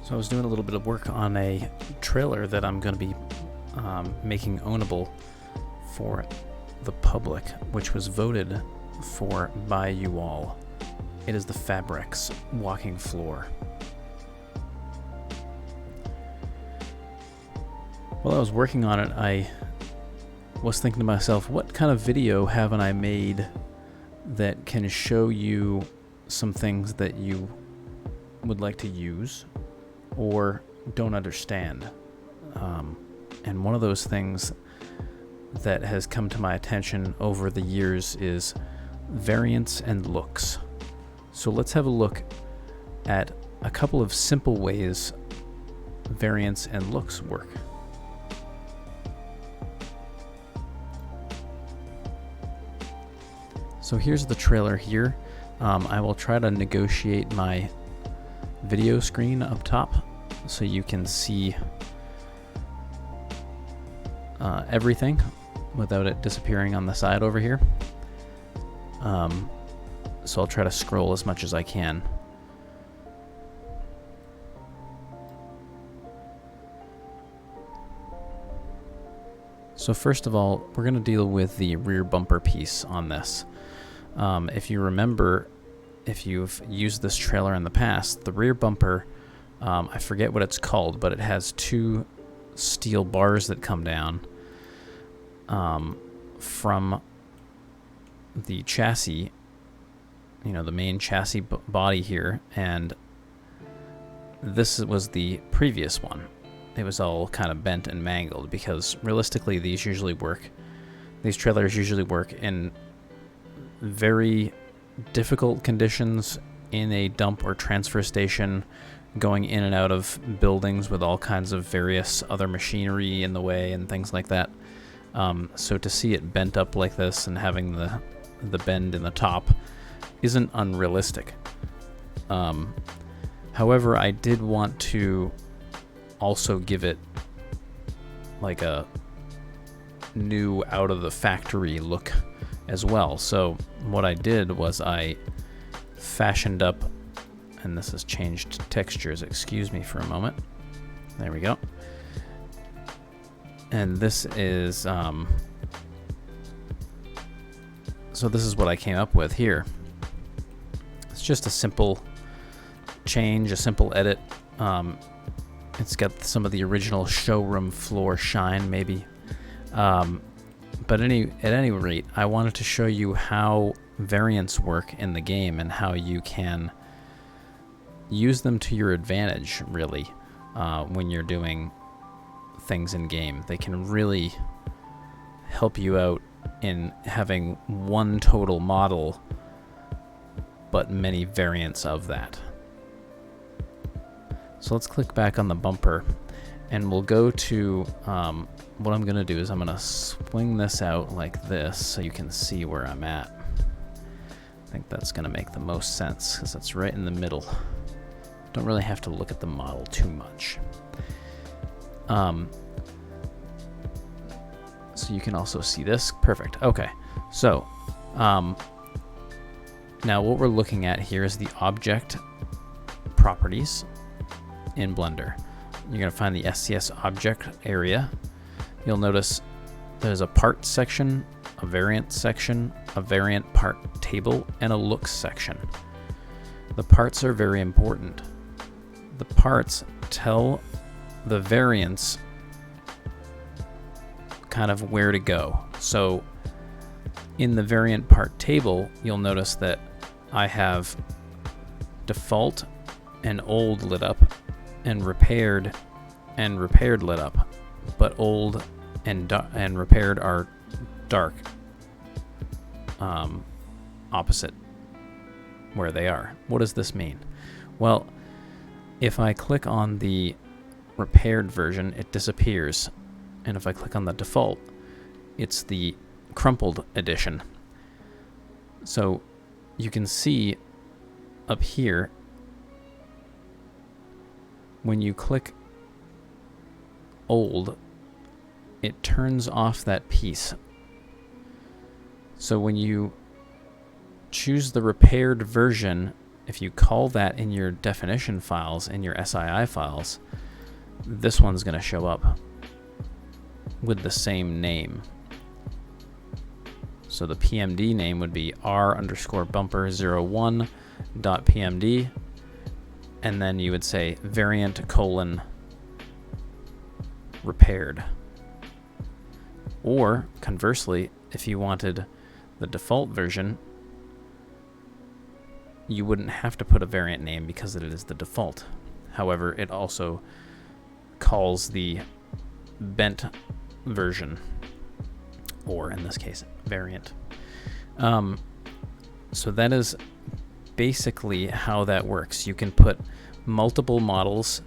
So I was doing a little bit of work on a trailer that I'm going to be making ownable for the public, which was voted for by you all. It is the Fabrics walking floor. While I was working on it, I was thinking to myself, what kind of video haven't I made that can show you some things that you would like to use or don't understand? And one of those things that has come to my attention over the years is variance and looks. So let's have a look at a couple of simple ways variance and looks work. So here's the trailer here. I will try to negotiate my video screen up top so you can see everything without it disappearing on the side over here. So I'll try to scroll as much as I can. So first of all, we're going to deal with the rear bumper piece on this. If you remember, if you've used this trailer in the past, the rear bumper, I forget what it's called, but it has two steel bars that come down from the chassis, the main chassis body here, and this was the previous one. It was all kind of bent and mangled because realistically these trailers usually work in very difficult conditions in a dump or transfer station, going in and out of buildings with all kinds of various other machinery in the way and things like that. So to see it bent up like this and having the bend in the top isn't unrealistic. However, I did want to also give it like a new out of the factory look as well. So what I did was I fashioned up, and this has changed textures, excuse me for a moment. There we go. And this is, so this is what I came up with here. It's just a simple change, a simple edit. It's got some of the original showroom floor shine, maybe. But at any rate, I wanted to show you how variants work in the game and how you can use them to your advantage, really, when you're doing things in game. They can really help you out in having one total model, but many variants of that. So let's click back on the bumper, and we'll go to, what I'm going to do is I'm going to swing this out like this so you can see where I'm at. I think that's going to make the most sense because it's right in the middle. Don't really have to look at the model too much. So you can also see this. Perfect. Okay. So now what we're looking at here is the object properties in Blender. You're going to find the SCS object area. You'll notice there's a part section, a variant section, a variant part table, and a looks section. The parts are very important. The parts tell the variants kind of where to go. So in the variant part table, you'll notice that I have default and old lit up, and repaired lit up, but old and repaired are dark, opposite where they are. What does this mean? Well, if I click on the repaired version, it disappears, and if I click on the default, it's the crumpled edition. So you can see up here, when you click old, it turns off that piece. So when you choose the repaired version, if you call that in your definition files, in your SII files, this one's going to show up with the same name. So the PMD name would be r_bumper01.pmd, and then you would say variant : repaired. Or conversely, if you wanted the default version, you wouldn't have to put a variant name because it is the default. However, it also calls the bent version, or in this case, variant. So that is basically how that works. You can put multiple models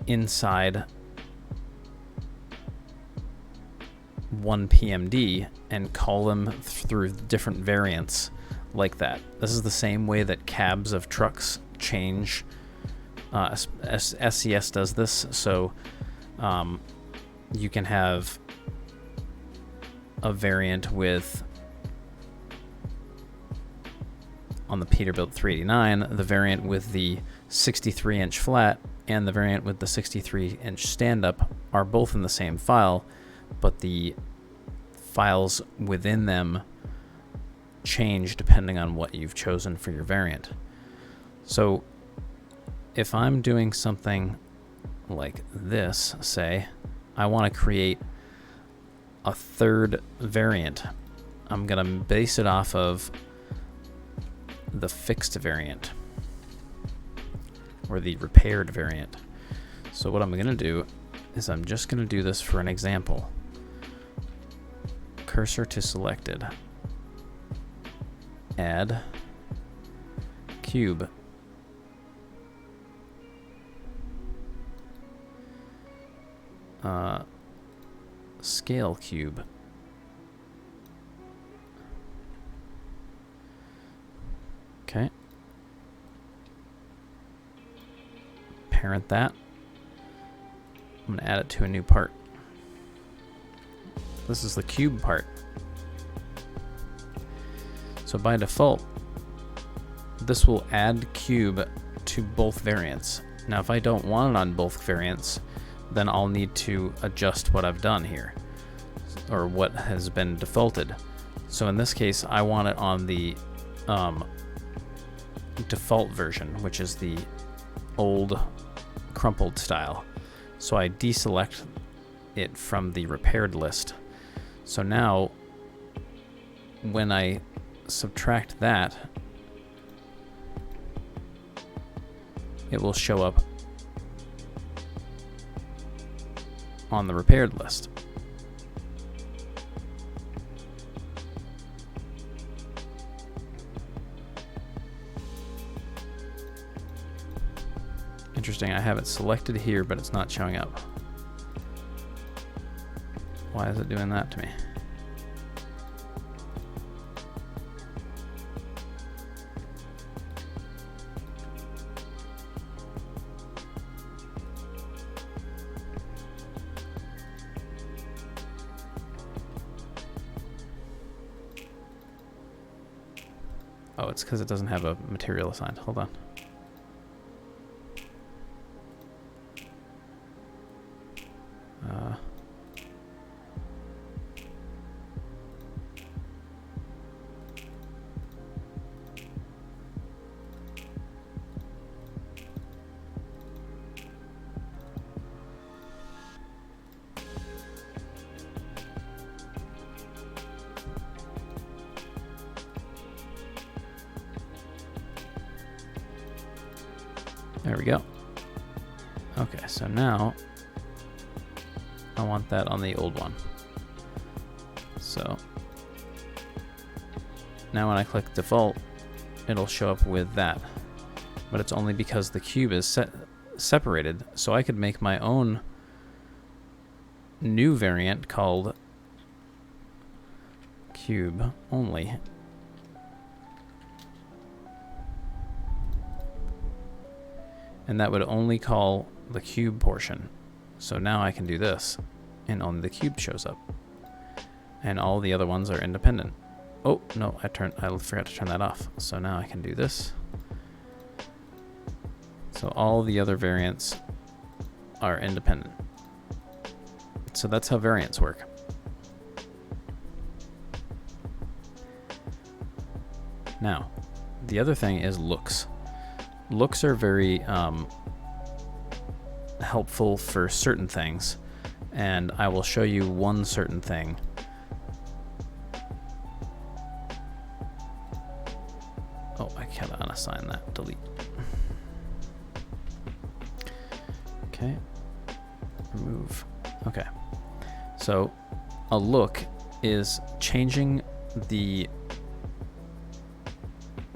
inside one PMD and call them through different variants like that. This is the same way that cabs of trucks change. SCS does this, so you can have a variant with, on the Peterbilt 389, the variant with the 63-inch flat and the variant with the 63-inch stand-up are both in the same file, but the files within them change depending on what you've chosen for your variant. So if I'm doing something like this, say, I want to create a third variant, I'm going to base it off of the fixed variant or the repaired variant. So what I'm going to do is I'm just going to do this for an example. Cursor to selected. Add cube. Scale cube. Okay. Parent that. I'm going to add it to a new part. This is the cube part. So by default, this will add cube to both variants. Now if I don't want it on both variants, then I'll need to adjust what I've done here, or what has been defaulted. So in this case, I want it on the default version, which is the old crumpled style. So I deselect it from the repaired list. So now when I subtract that, it will show up on the repaired list. Interesting, I have it selected here, but it's not showing up. Why is it doing that to me? Oh, it's because it doesn't have a material assigned. Hold on. There we go. Okay, so now I want that on the old one. So now when I click default, it'll show up with that. But it's only because the cube is separated. So I could make my own new variant called cube only. And that would only call the cube portion. So now I can do this, and only the cube shows up. And all the other ones are independent. Oh, no, I forgot to turn that off. So now I can do this. So all the other variants are independent. So that's how variants work. Now, the other thing is looks. Looks are very helpful for certain things, and I will show you one certain thing. Oh, I can't unassign that. Delete. Okay. Remove. Okay. So a look is changing the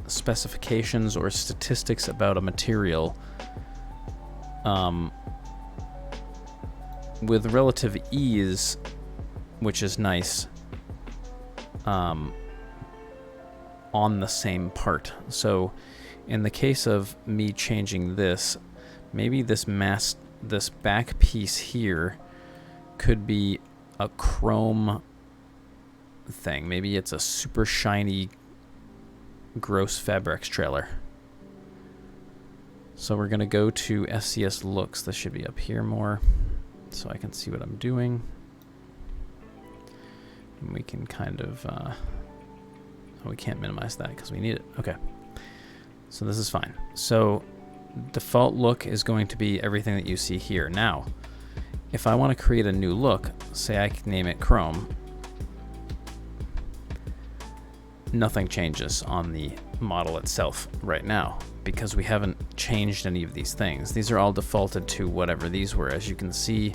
specifications or statistics about a material with relative ease, which is nice, on the same part. So in the case of me changing this, maybe this back piece here could be a chrome thing. Maybe it's a super shiny gross fabrics trailer. So we're going to go to SCS looks. This should be up here more so I can see what I'm doing. And we can kind of, we can't minimize that because we need it. Okay. So this is fine. So default look is going to be everything that you see here. Now, if I want to create a new look, say I can name it Chrome, nothing changes on the model itself right now because we haven't changed any of these things. These are all defaulted to whatever these were. As you can see,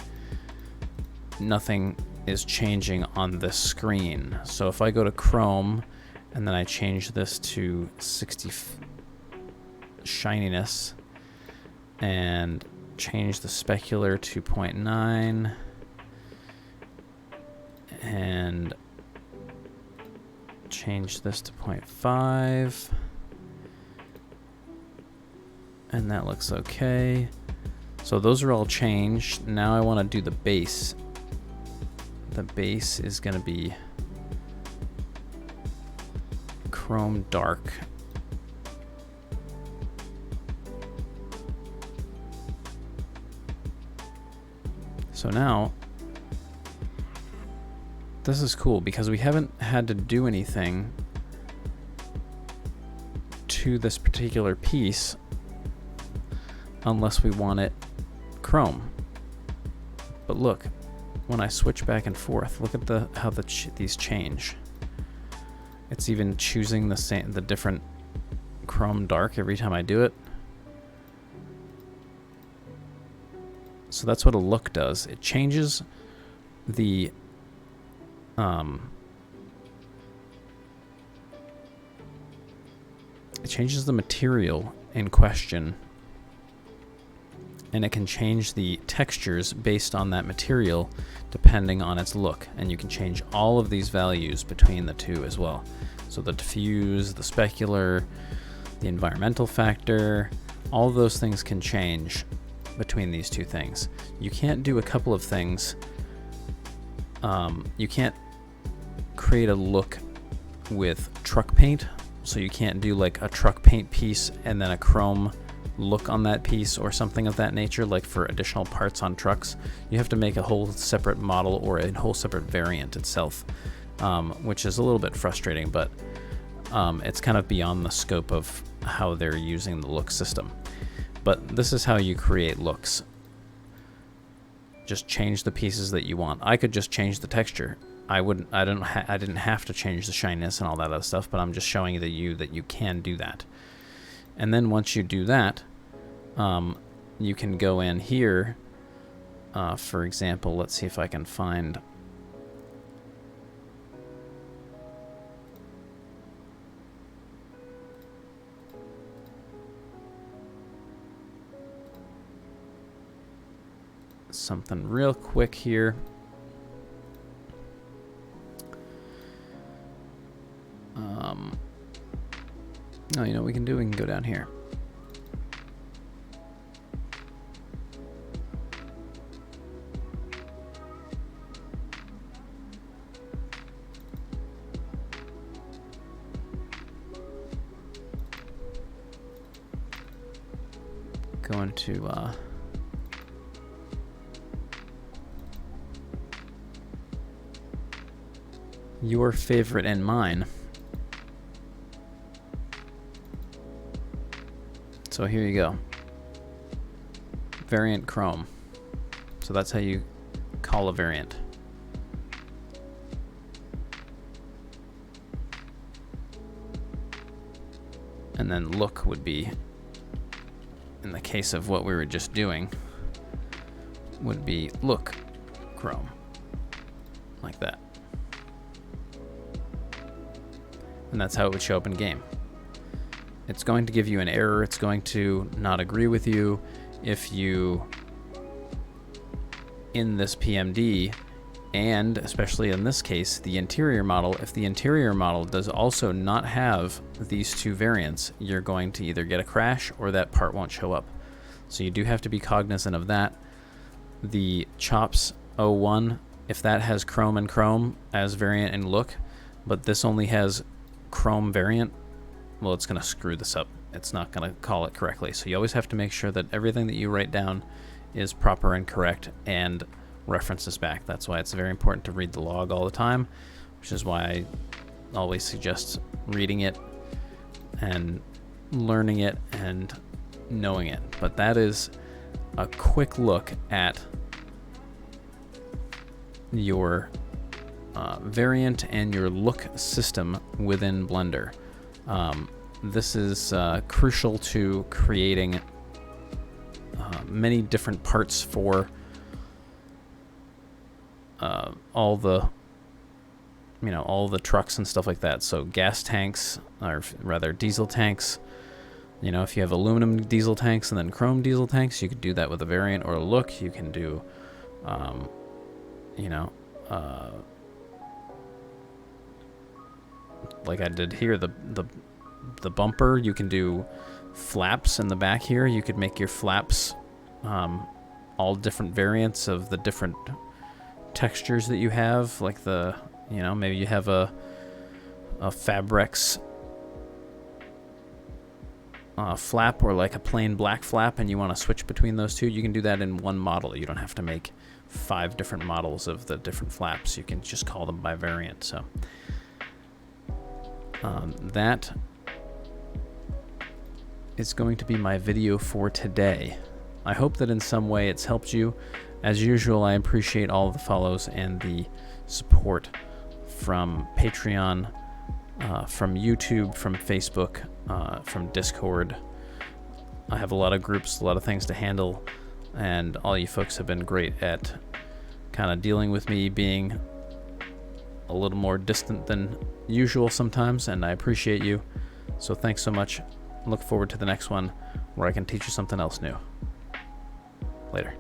nothing is changing on this screen. So if I go to Chrome and then I change this to 60 shininess and change the specular to 0.9 and change this to 0.5, and that looks okay. So those are all changed. Now I want to do the base. The base is going to be Chrome Dark. So now this is cool because we haven't had to do anything to this particular piece unless we want it chrome. But look, when I switch back and forth, look at how these change. It's even choosing the different chrome dark every time I do it. So that's what a look does. It changes the material in question, and it can change the textures based on that material depending on its look, and you can change all of these values between the two as well. So the diffuse, the specular, the environmental factor, all of those things can change between these two things. You can't do a couple of things. You can't create a look with truck paint, so you can't do like a truck paint piece and then a chrome look on that piece or something of that nature, like for additional parts on trucks. You have to make a whole separate model or a whole separate variant itself, which is a little bit frustrating, but it's kind of beyond the scope of how they're using the look system. But this is how you create looks. Just change the pieces that you want. I could just change the texture. I didn't have to change the shininess and all that other stuff, but I'm just showing you that you can do that. And then once you do that, you can go in here. For example, let's see if I can find something real quick here. Oh, you know what we can do? We can go down here. go into your favorite and mine. So here you go. Variant Chrome. So that's how you call a variant. And then look would be, in the case of what we were just doing, would be look Chrome. Like that. And that's how it would show up in game. It's going to give you an error. It's going to not agree with you if you, in this PMD, and especially in this case, the interior model, if the interior model does also not have these two variants, you're going to either get a crash or that part won't show up. So you do have to be cognizant of that. The Chops 01, if that has Chrome and Chrome as variant and look, but this only has Chrome variant, well, it's going to screw this up. It's not going to call it correctly. So you always have to make sure that everything that you write down is proper and correct and references back. That's why it's very important to read the log all the time, which is why I always suggest reading it and learning it and knowing it. But that is a quick look at your variant and your look system within Blender. This is crucial to creating many different parts for all the trucks and stuff like that. So gas tanks, or rather diesel tanks. You know, if you have aluminum diesel tanks and then chrome diesel tanks, you could do that with a variant or a look. You can do, like I did here, the bumper. You can do flaps in the back here. You could make your flaps all different variants of the different textures that you have, like maybe you have a Fabrex flap or like a plain black flap and you want to switch between those two. You can do that in one model. You don't have to make 5 different models of the different flaps. You can just call them by variant. So that is going to be my video for today. I hope that in some way it's helped you. As usual, I appreciate all of the follows and the support from Patreon, from YouTube, from Facebook, from Discord. I have a lot of groups, a lot of things to handle, and all you folks have been great at kind of dealing with me being a little more distant than usual sometimes, and I appreciate you. So thanks so much. Look forward to the next one where I can teach you something else new. Later.